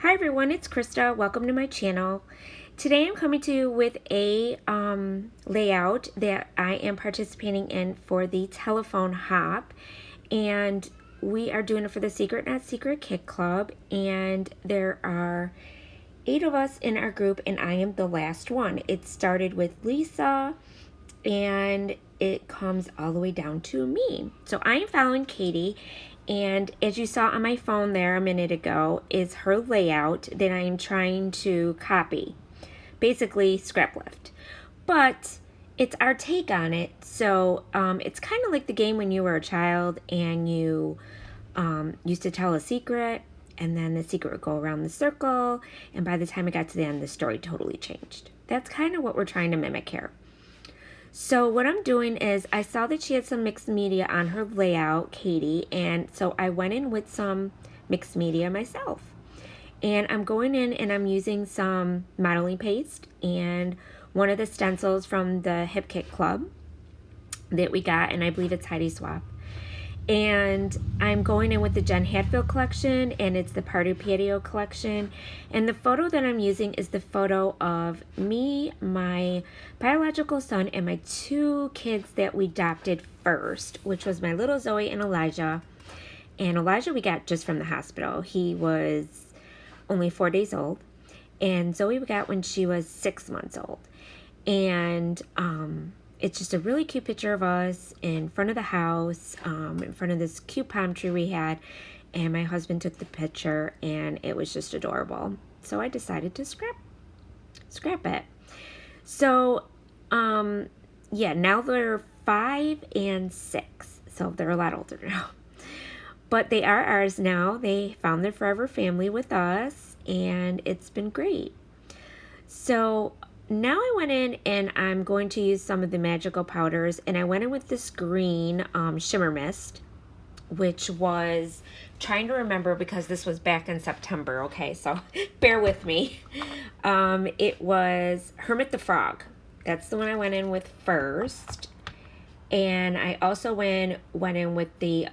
Hi everyone, it's Krista. Welcome to my channel. Today I'm coming to you with a layout that I am participating in for the telephone hop, and we are doing it for the Secret Not Secret Kid Club, and there are 8 of us in our group and I am the last one. It started with Lisa and it comes all the way down to me. So I am following Katie, and as you saw on my phone there a minute ago is her layout that I am trying to copy. Basically scrap lift. But it's our take on it. So it's kind of like the game when you were a child and you used to tell a secret, and then the secret would go around the circle, and by the time it got to the end, the story totally changed. That's kind of what we're trying to mimic here. So what I'm doing is I saw that she had some mixed media on her layout, Katie, and so I went in with some mixed media myself. And I'm going in and I'm using some modeling paste and one of the stencils from the Hip Kit Club that we got, and I believe it's Heidi Swap. And I'm going in with the Jen Hatfield collection, and it's the Party Patio collection. And the photo that I'm using is the photo of me, my biological son, and my 2 kids that we adopted first, which was my little Zoe and Elijah. And Elijah we got just from the hospital. He was only 4 days old. And Zoe we got when she was 6 months old. And it's just a really cute picture of us in front of the house, in front of this cute palm tree we had, and my husband took the picture, and it was just adorable. So I decided to scrap it. So, yeah, now they're 5 and 6, so they're a lot older now. But they are ours now. They found their forever family with us, and it's been great. So now I went in and I'm going to use some of the magical powders, and I went in with this green shimmer mist, which was, trying to remember because this was back in September, okay, so bear with me. It was Hermit the Frog. That's the one I went in with first. And I also went in with the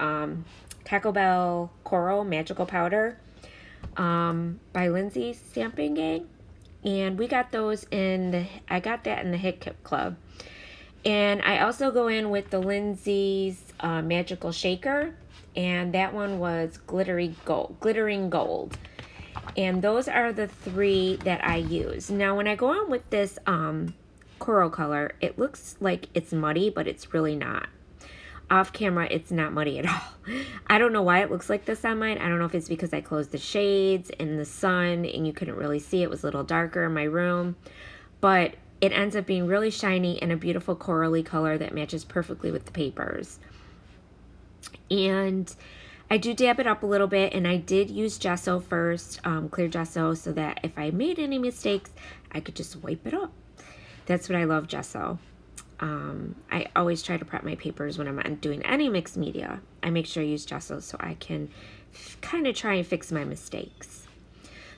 Taco Bell Coral Magical Powder by Lindsay's Stamping Gang. And we got those I got that in the Hip Kit Club. And I also go in with the Lindsay's Magical Shaker. And that one was Glittering Gold. And those are the 3 that I use. Now, when I go on with this coral color, it looks like it's muddy, but it's really not. Off camera, it's not muddy at all. I don't know why it looks like this on mine. I don't know if it's because I closed the shades in the sun and you couldn't really see. It was a little darker in my room. But it ends up being really shiny and a beautiful corally color that matches perfectly with the papers. And I do dab it up a little bit, and I did use gesso first, clear gesso, so that if I made any mistakes, I could just wipe it up. That's what I love, gesso. I always try to prep my papers when I'm doing any mixed media. I make sure I use gesso so I can kind of try and fix my mistakes.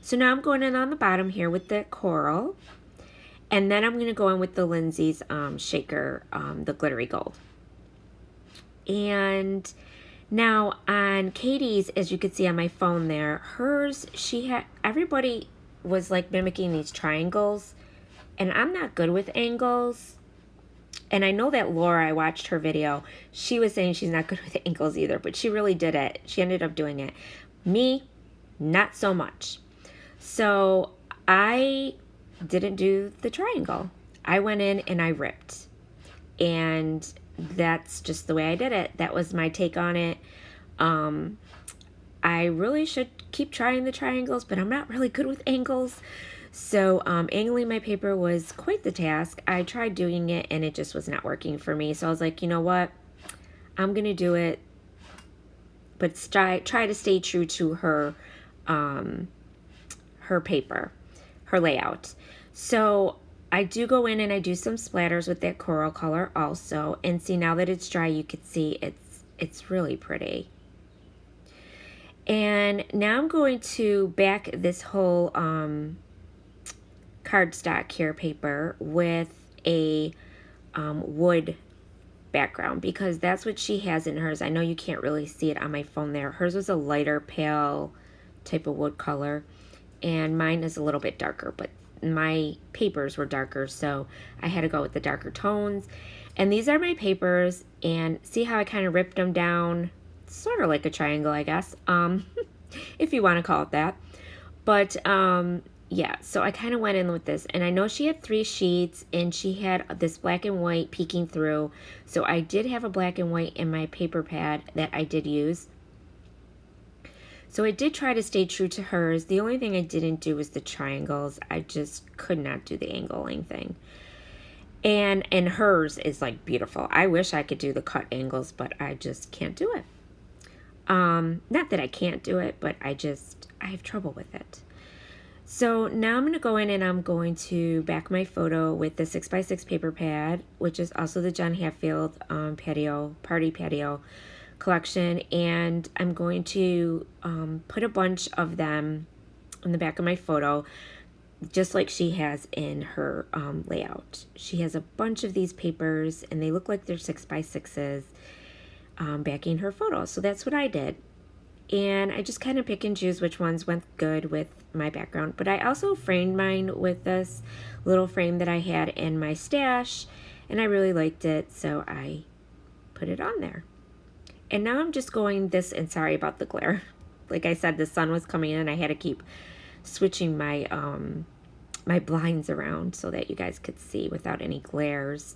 So now I'm going in on the bottom here with the coral, and then I'm going to go in with the Lindsay's shaker, the glittery gold. And now on Katie's, as you can see on my phone there, hers, everybody was like mimicking these triangles, and I'm not good with angles. And I know that Laura, I watched her video, she was saying she's not good with angles either, but she really did it. She ended up doing it. Me, not so much. So I didn't do the triangle. I went in and I ripped. And that's just the way I did it. That was my take on it. I really should keep trying the triangles, but I'm not really good with angles. So angling my paper was quite the task. I tried doing it and it just was not working for me. So I was like, you know what? I'm going to do it, but try to stay true to her paper, her layout. So I do go in and I do some splatters with that coral color also. And see, now that it's dry, you can see it's really pretty. And now I'm going to back this whole cardstock here paper with a wood background, because that's what she has in hers. I know you can't really see it on my phone there. Hers was a lighter pale type of wood color, and mine is a little bit darker, but my papers were darker, so I had to go with the darker tones. And these are my papers, and see how I kind of ripped them down, sort of like a triangle, I guess, if you want to call it that. But yeah, so I kind of went in with this, and I know she had 3 sheets, and she had this black and white peeking through, so I did have a black and white in my paper pad that I did use. So I did try to stay true to hers. The only thing I didn't do was the triangles. I just could not do the angling thing. And hers is like beautiful. I wish I could do the cut angles, but I just can't do it. Not that I can't do it, but I have trouble with it. So now I'm going to go in and I'm going to back my photo with the 6x6 paper pad, which is also the John Hatfield party patio collection, and I'm going to put a bunch of them on the back of my photo, just like she has in her layout. She has a bunch of these papers, and they look like they're 6x6s backing her photo. So that's what I did, and I just kind of pick and choose which ones went good with my background. But I also framed mine with this little frame that I had in my stash, and I really liked it, so I put it on there. And now I'm just going this, and sorry about the glare. Like I said, the sun was coming in, and I had to keep switching my my blinds around so that you guys could see without any glares.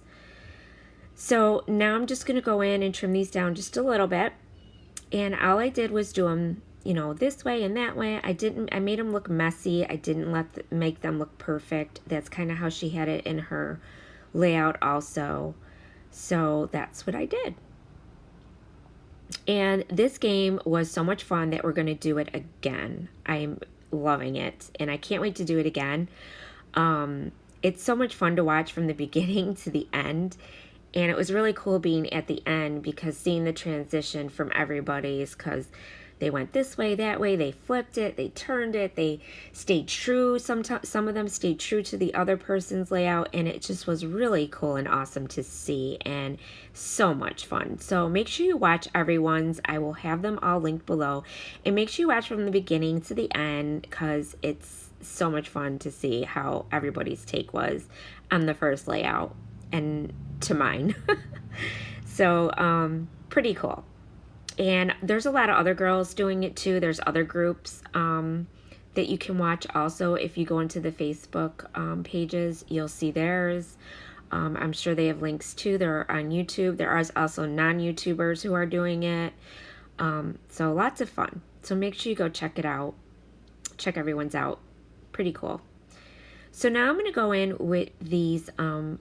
So now I'm just going to go in and trim these down just a little bit. And all I did was do them, you know, this way and that way. I made them look messy. I didn't make them look perfect. That's kind of how she had it in her layout also. So that's what I did. And this game was so much fun that we're going to do it again. I'm loving it, and I can't wait to do it again. It's so much fun to watch from the beginning to the end, and it was really cool being at the end because seeing the transition from everybody's, because they went this way, that way, they flipped it, they turned it, they stayed true. Some of them stayed true to the other person's layout, and it just was really cool and awesome to see, and so much fun. So make sure you watch everyone's. I will have them all linked below, and make sure you watch from the beginning to the end because it's so much fun to see how everybody's take was on the first layout and to mine. So pretty cool. And there's a lot of other girls doing it too. There's other groups that you can watch also. If you go into the Facebook pages, you'll see theirs. I'm sure they have links too. They're on YouTube. There are also non-YouTubers who are doing it. So lots of fun. So make sure you go check it out. Check everyone's out. Pretty cool. So now I'm going to go in with these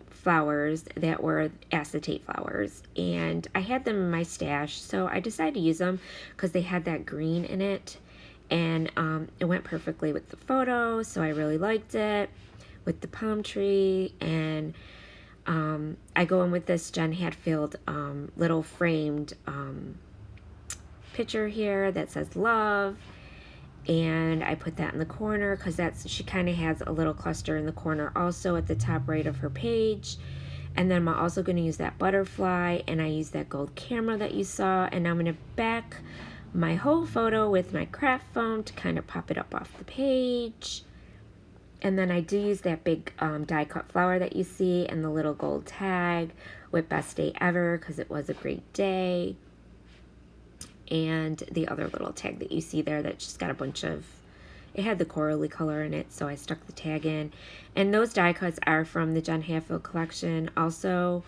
flowers that were acetate flowers, and I had them in my stash, so I decided to use them because they had that green in it, and it went perfectly with the photo, so I really liked it with the palm tree. And I go in with this Jen Hatfield little framed picture here that says love. And I put that in the corner because she kind of has a little cluster in the corner also at the top right of her page. And then I'm also going to use that butterfly, and I use that gold camera that you saw, and I'm going to back my whole photo with my craft foam to kind of pop it up off the page. And then I do use that big die cut flower that you see and the little gold tag with best day ever because it was a great day. And the other little tag that you see there that just got a bunch of, it had the corally color in it, so I stuck the tag in. And those die cuts are from the Jen Hatfield collection also.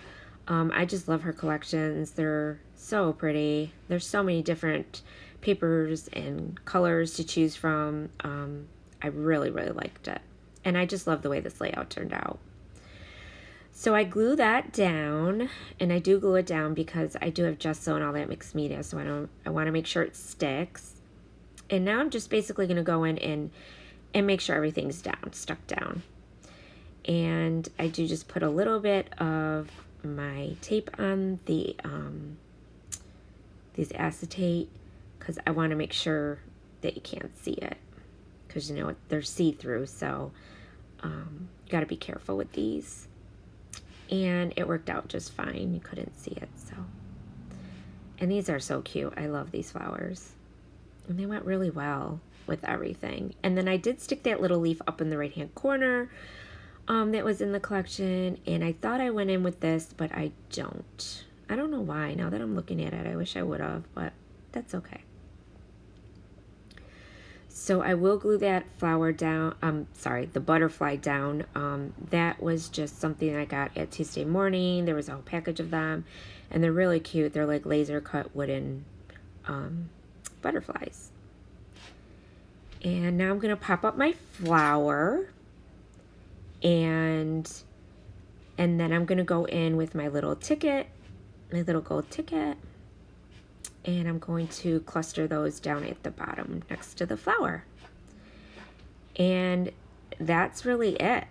I just love her collections. They're so pretty. There's so many different papers and colors to choose from. I really, really liked it. And I just love the way this layout turned out. So I glue that down, and I do glue it down because I do have gesso and all that mixed media, so I want to make sure it sticks. And now I'm just basically going to go in and make sure everything's stuck down. And I do just put a little bit of my tape on the these acetate because I want to make sure that you can't see it because you know they're see-through, so you got to be careful with these. And it worked out just fine. You couldn't see it, so. And these are so cute. I love these flowers. And they went really well. with everything. And then I did stick that little leaf up in the right hand corner that was in the collection, and I thought I went in with this, but I don't. I don't know why. Now that I'm looking at it, I wish I would have, but that's okay. So I will glue that flower down, the butterfly down. That was just something I got at Tuesday morning. There was a whole package of them, and they're really cute. They're like laser cut wooden butterflies. And now I'm gonna pop up my flower, and then I'm gonna go in with my little ticket, my little gold ticket, and I'm going to cluster those down at the bottom next to the flower. And that's really it.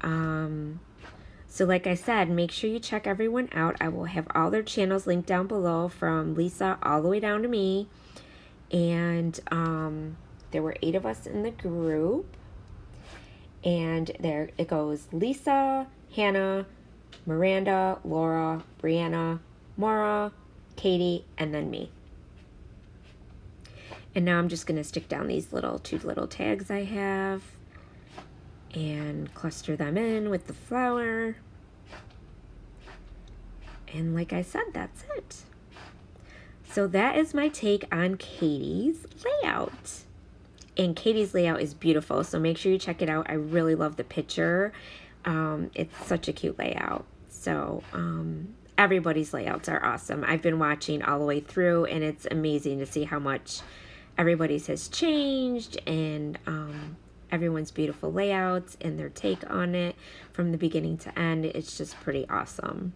So like I said, make sure you check everyone out. I will have all their channels linked down below, from Lisa all the way down to me. And there were 8 of us in the group. And there it goes: Lisa, Hannah, Miranda, Laura, Brianna, Moira, Katie, and then me. And now I'm just going to stick down these two little tags I have and cluster them in with the flower. And like I said, that's it. So that is my take on Katie's layout. And Katie's layout is beautiful, so make sure you check it out. I really love the picture. It's such a cute layout. So everybody's layouts are awesome. I've been watching all the way through, and it's amazing to see how much everybody's has changed, and everyone's beautiful layouts and their take on it from the beginning to end. It's just pretty awesome.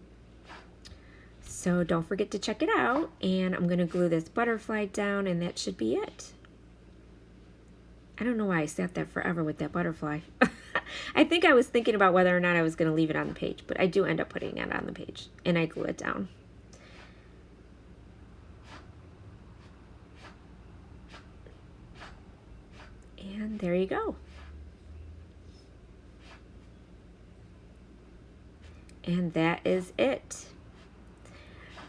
So don't forget to check it out, and I'm going to glue this butterfly down, and that should be it. I don't know why I sat there forever with that butterfly. I think I was thinking about whether or not I was going to leave it on the page, but I do end up putting it on the page, and I glue it down. And there you go. And that is it.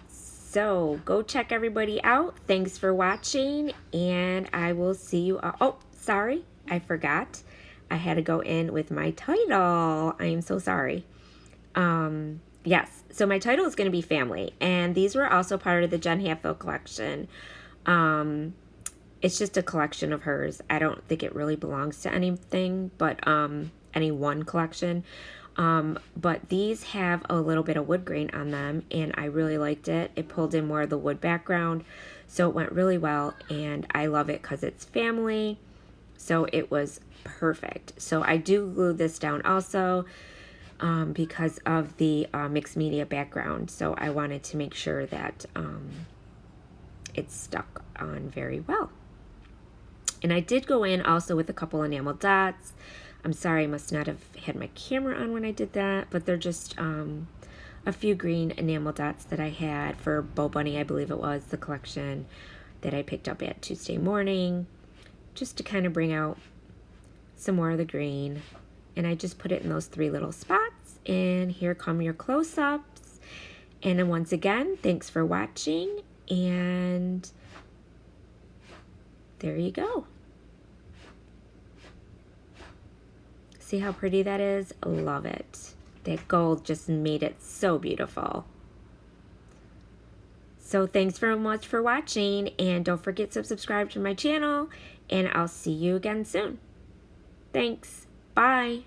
So go check everybody out. Thanks for watching, and I will see you all. Oh, sorry, I forgot. I had to go in with my title. I am so sorry. Yes, so my title is going to be Family, and these were also part of the Jen Hatfield collection. It's just a collection of hers. I don't think it really belongs to anything, but any one collection. But these have a little bit of wood grain on them, and I really liked it. It pulled in more of the wood background, so it went really well, and I love it because it's family, so it was perfect. So I do glue this down also because of the mixed media background, so I wanted to make sure that it stuck on very well. And I did go in also with a couple enamel dots. I'm sorry, I must not have had my camera on when I did that, but they're just a few green enamel dots that I had for Bo Bunny, I believe it was, the collection that I picked up at Tuesday morning, just to kind of bring out some more of the green. And I just put it in those 3 little spots, and here come your close-ups. And then once again, thanks for watching, and there you go. See how pretty that is? Love it. That gold just made it so beautiful. So thanks very much for watching, and don't forget to subscribe to my channel, and I'll see you again soon. Thanks. Bye.